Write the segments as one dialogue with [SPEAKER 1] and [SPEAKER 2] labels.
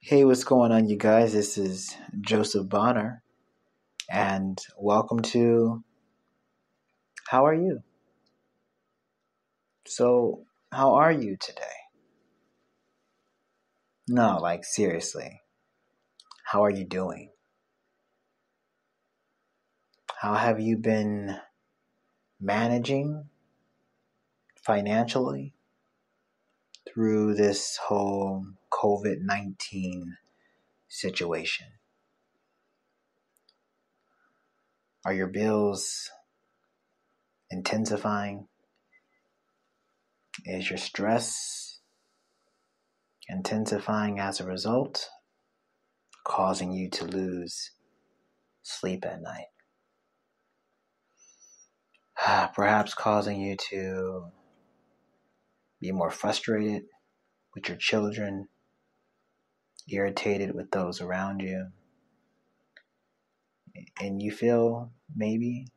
[SPEAKER 1] Hey, what's going on, you guys? This is Joseph Bonner, and welcome to How Are You? So, how are you today? No, like, seriously, how are you doing? How have you been managing financially through this whole COVID-19 situation? Are your bills intensifying? Is your stress intensifying as a result, causing you to lose sleep at night? Perhaps causing you to be more frustrated with your children, irritated with those around you, and you feel maybe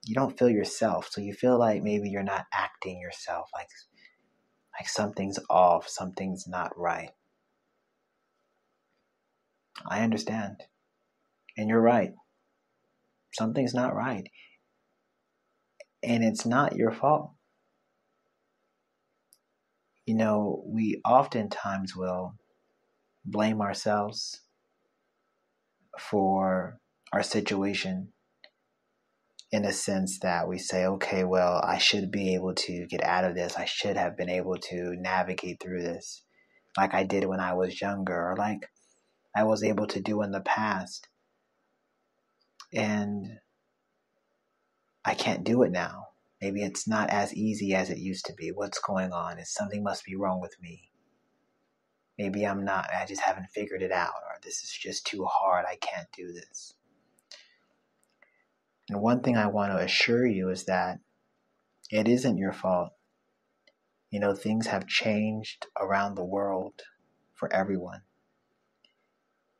[SPEAKER 1] you don't feel yourself, so you feel like maybe you're not acting yourself, like something's off, something's not right. I understand, and you're right. Something's not right, and it's not your fault. We oftentimes will blame ourselves for our situation in a sense that we say, okay, well, I should be able to get out of this. I should have been able to navigate through this like I did when I was younger, or like I was able to do in the past. And I can't do it now. Maybe it's not as easy as it used to be. What's going on? Something must be wrong with me. Maybe I just haven't figured it out, or this is just too hard. I can't do this. And one thing I want to assure you is that it isn't your fault. Things have changed around the world for everyone.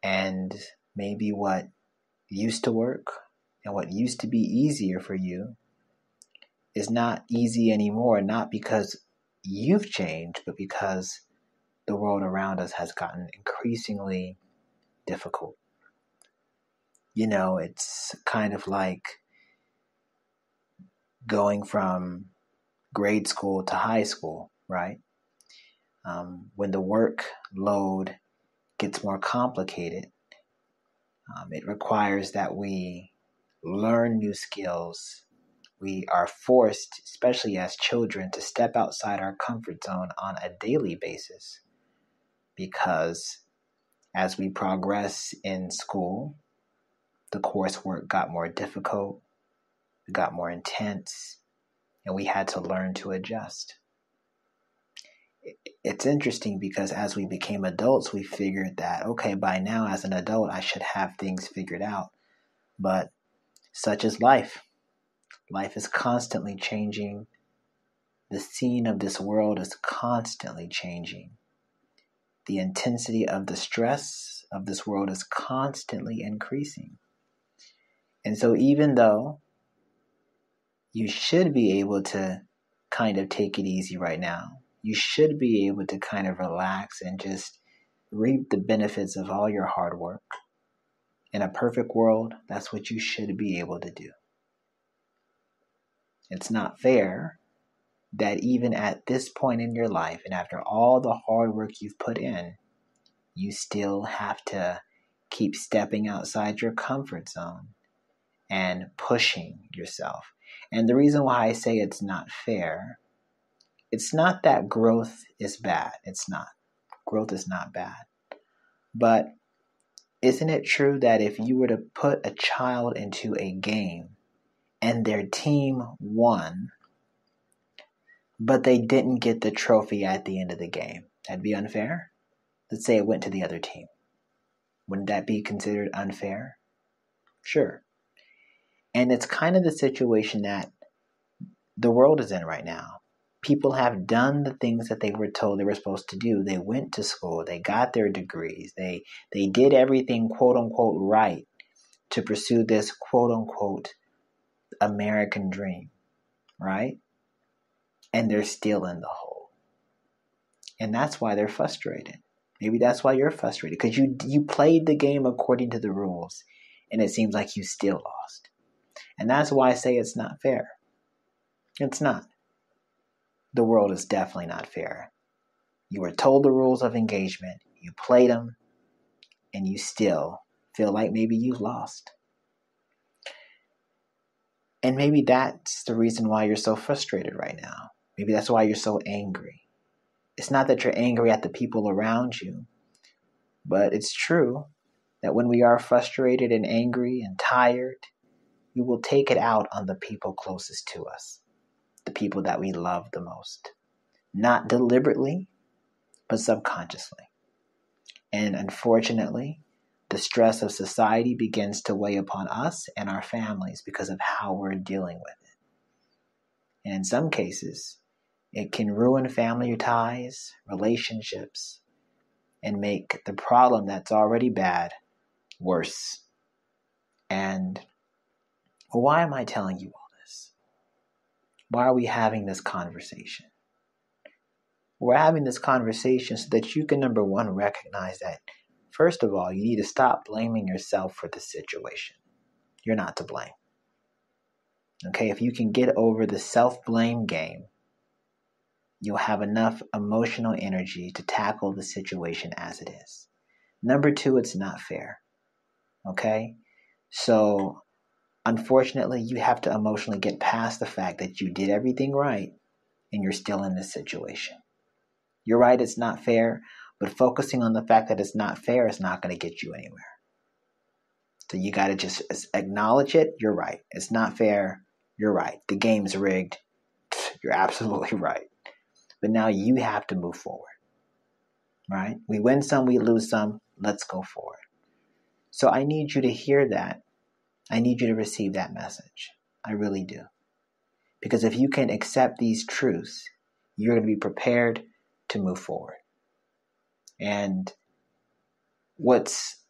[SPEAKER 1] And maybe what used to work and what used to be easier for you is not easy anymore, not because you've changed, but because the world around us has gotten increasingly difficult. It's kind of like going from grade school to high school, right? When the workload gets more complicated, it requires that we learn new skills. We are forced, especially as children, to step outside our comfort zone on a daily basis because as we progress in school, the coursework got more difficult, it got more intense, and we had to learn to adjust. It's interesting because as we became adults, we figured that, okay, by now as an adult, I should have things figured out. But such is life. Life is constantly changing. The scene of this world is constantly changing. The intensity of the stress of this world is constantly increasing. And so even though you should be able to kind of take it easy right now, you should be able to kind of relax and just reap the benefits of all your hard work. In a perfect world, that's what you should be able to do. It's not fair that even at this point in your life and after all the hard work you've put in, you still have to keep stepping outside your comfort zone and pushing yourself. And the reason why I say it's not fair, it's not that growth is bad. It's not. Growth is not bad. But isn't it true that if you were to put a child into a game and their team won, but they didn't get the trophy at the end of the game, that'd be unfair? Let's say it went to the other team. Wouldn't that be considered unfair? Sure. And it's kind of the situation that the world is in right now. People have done the things that they were told they were supposed to do. They went to school. They got their degrees. They did everything, quote unquote, right to pursue this, quote unquote, American dream, right? And they're still in the hole. And that's why they're frustrated. Maybe that's why you're frustrated, because you played the game according to the rules, and it seems like you still lost. And that's why I say it's not fair. It's not. The world is definitely not fair. You were told the rules of engagement, you played them, and you still feel like maybe you've lost. And maybe that's the reason why you're so frustrated right now. Maybe that's why you're so angry. It's not that you're angry at the people around you, but it's true that when we are frustrated and angry and tired, we will take it out on the people closest to us, the people that we love the most. Not deliberately, but subconsciously. And unfortunately, the stress of society begins to weigh upon us and our families because of how we're dealing with it. And in some cases, it can ruin family ties, relationships, and make the problem that's already bad worse. And why am I telling you all this? Why are we having this conversation? We're having this conversation so that you can, number one, recognize that, first of all, you need to stop blaming yourself for the situation. You're not to blame. Okay, if you can get over the self-blame game, you'll have enough emotional energy to tackle the situation as it is. Number two, it's not fair. Okay? So, unfortunately, you have to emotionally get past the fact that you did everything right and you're still in this situation. You're right, it's not fair, but focusing on the fact that it's not fair is not going to get you anywhere. So you got to just acknowledge it. You're right. It's not fair. You're right. The game's rigged. You're absolutely right. But now you have to move forward, right? We win some, we lose some. Let's go forward. So I need you to hear that. I need you to receive that message. I really do. Because if you can accept these truths, you're going to be prepared to move forward. And what's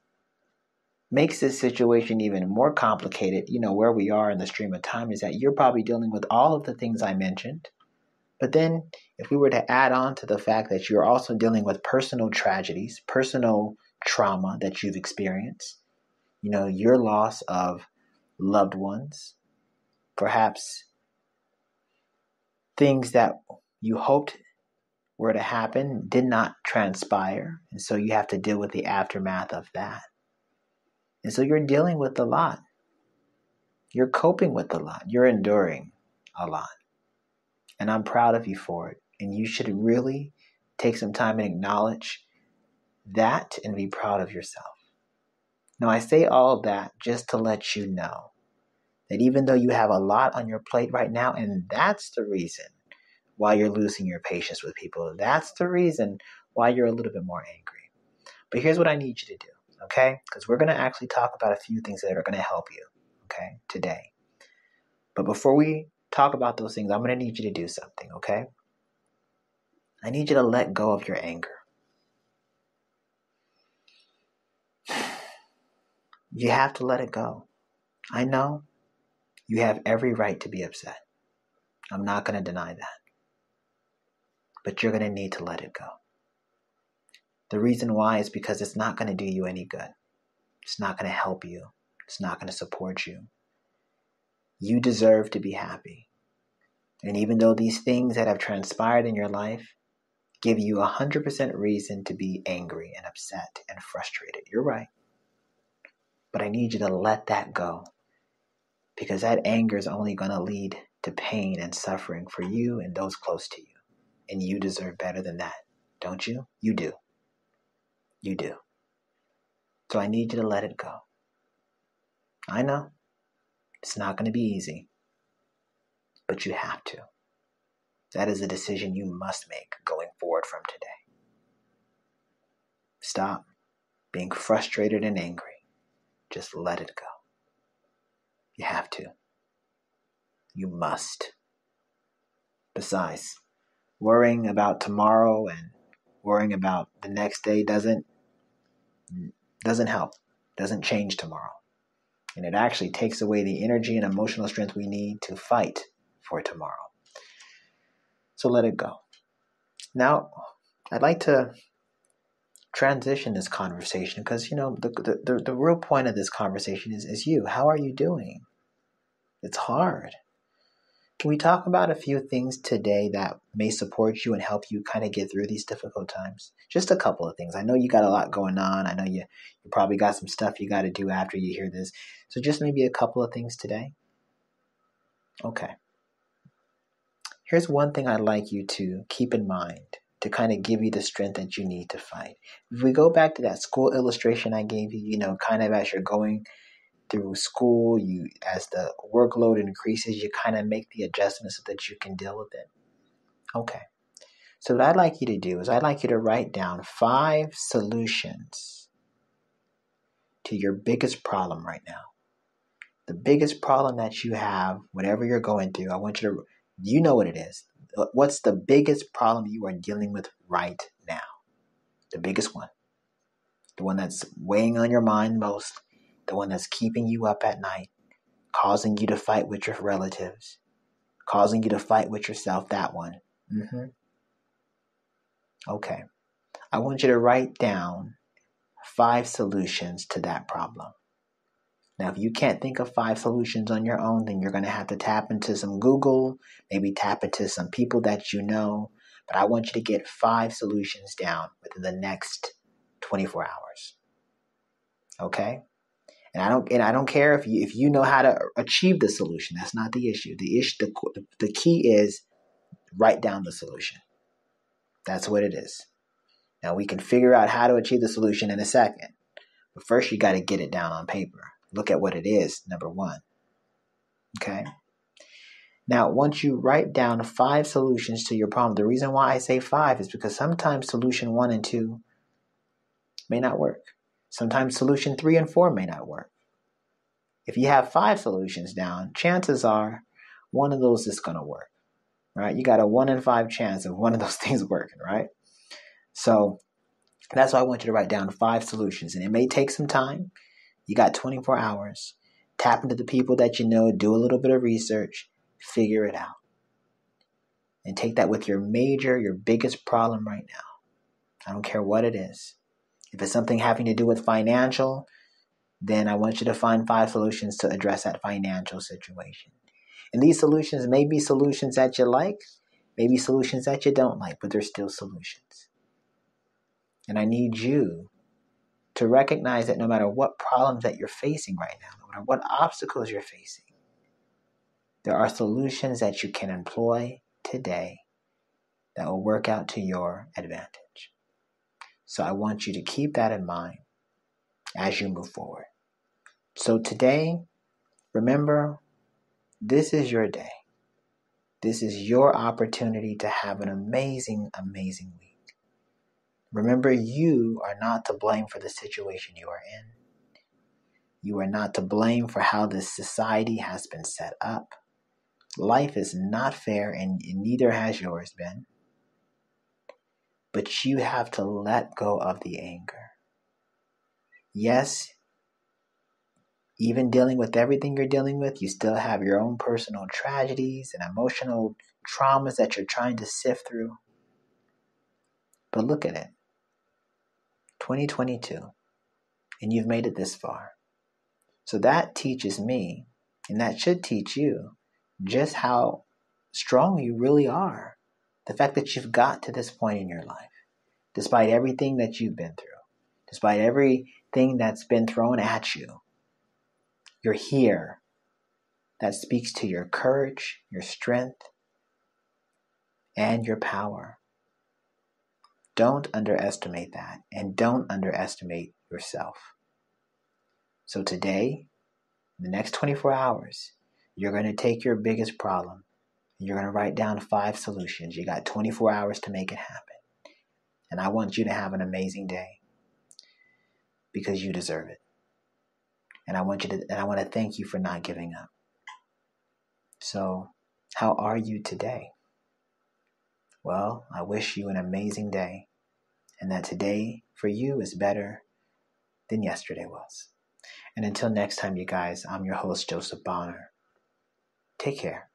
[SPEAKER 1] makes this situation even more complicated, where we are in the stream of time, is that you're probably dealing with all of the things I mentioned. But then if we were to add on to the fact that you're also dealing with personal tragedies, personal trauma that you've experienced, your loss of loved ones, perhaps things that you hoped were to happen did not transpire. And so you have to deal with the aftermath of that. And so you're dealing with a lot. You're coping with a lot. You're enduring a lot. And I'm proud of you for it. And you should really take some time and acknowledge that and be proud of yourself. Now, I say all that just to let you know that even though you have a lot on your plate right now, and that's the reason why you're losing your patience with people, that's the reason why you're a little bit more angry. But here's what I need you to do. Okay? Because we're going to actually talk about a few things that are going to help you, okay, today. But before we talk about those things, I'm going to need you to do something, okay? I need you to let go of your anger. You have to let it go. I know you have every right to be upset. I'm not going to deny that. But you're going to need to let it go. The reason why is because it's not going to do you any good. It's not going to help you. It's not going to support you. You deserve to be happy. And even though these things that have transpired in your life give you 100% reason to be angry and upset and frustrated, you're right. But I need you to let that go. Because that anger is only going to lead to pain and suffering for you and those close to you. And you deserve better than that, don't you? You do. You do. So I need you to let it go. I know it's not going to be easy, but you have to. That is a decision you must make going forward from today. Stop being frustrated and angry. Just let it go. You have to. You must. Besides, worrying about tomorrow and worrying about the next day doesn't help, doesn't change tomorrow. And it actually takes away the energy and emotional strength we need to fight for tomorrow. So let it go. Now, I'd like to transition this conversation because, the real point of this conversation is you. How are you doing? It's hard. Can we talk about a few things today that may support you and help you kind of get through these difficult times? Just a couple of things. I know you got a lot going on. I know you probably got some stuff you got to do after you hear this. So just maybe a couple of things today. Okay. Here's one thing I'd like you to keep in mind to kind of give you the strength that you need to fight. If we go back to that school illustration I gave you, kind of as you're going through school, as the workload increases, you kind of make the adjustments so that you can deal with it. Okay. So what I'd like you to do is I'd like you to write down 5 solutions to your biggest problem right now. The biggest problem that you have, whatever you're going through, I want you know what it is. What's the biggest problem you are dealing with right now? The biggest one. The one that's weighing on your mind most. The one that's keeping you up at night, causing you to fight with your relatives, causing you to fight with yourself, that one. Okay. I want you to write down 5 solutions to that problem. Now, if you can't think of 5 solutions on your own, then you're going to have to tap into some Google, maybe tap into some people that you know. But I want you to get 5 solutions down within the next 24 hours. Okay? And I don't care if you know how to achieve the solution. That's not the issue. The key is write down the solution. That's what it is. Now we can figure out how to achieve the solution in a second. But first you got to get it down on paper. Look at what it is, number 1. Okay? Now, once you write down 5 solutions to your problem, the reason why I say 5 is because sometimes solution 1 and 2 may not work. Sometimes solution 3 and 4 may not work. If you have 5 solutions down, chances are one of those is going to work, right? You got a 1 in 5 chance of one of those things working, right? So that's why I want you to write down 5 solutions. And it may take some time. You got 24 hours. Tap into the people that you know, do a little bit of research, figure it out. And take that with your biggest problem right now. I don't care what it is. If it's something having to do with financial, then I want you to find 5 solutions to address that financial situation. And these solutions may be solutions that you like, maybe solutions that you don't like, but they're still solutions. And I need you to recognize that no matter what problems that you're facing right now, no matter what obstacles you're facing, there are solutions that you can employ today that will work out to your advantage. So I want you to keep that in mind as you move forward. So today, remember, this is your day. This is your opportunity to have an amazing, amazing week. Remember, you are not to blame for the situation you are in. You are not to blame for how this society has been set up. Life is not fair, and neither has yours been. But you have to let go of the anger. Yes, even dealing with everything you're dealing with, you still have your own personal tragedies and emotional traumas that you're trying to sift through. But look at it. 2022, and you've made it this far. So that teaches me, and that should teach you, just how strong you really are. The fact that you've got to this point in your life, despite everything that you've been through, despite everything that's been thrown at you, you're here. That speaks to your courage, your strength, and your power. Don't underestimate that, and don't underestimate yourself. So today, in the next 24 hours, you're going to take your biggest problem, and you're going to write down 5 solutions. You got 24 hours to make it happen. And I want you to have an amazing day because you deserve it. And I want to thank you for not giving up. So, how are you today? Well, I wish you an amazing day, and that today for you is better than yesterday was. And until next time, you guys, I'm your host, Joseph Bonner. Take care.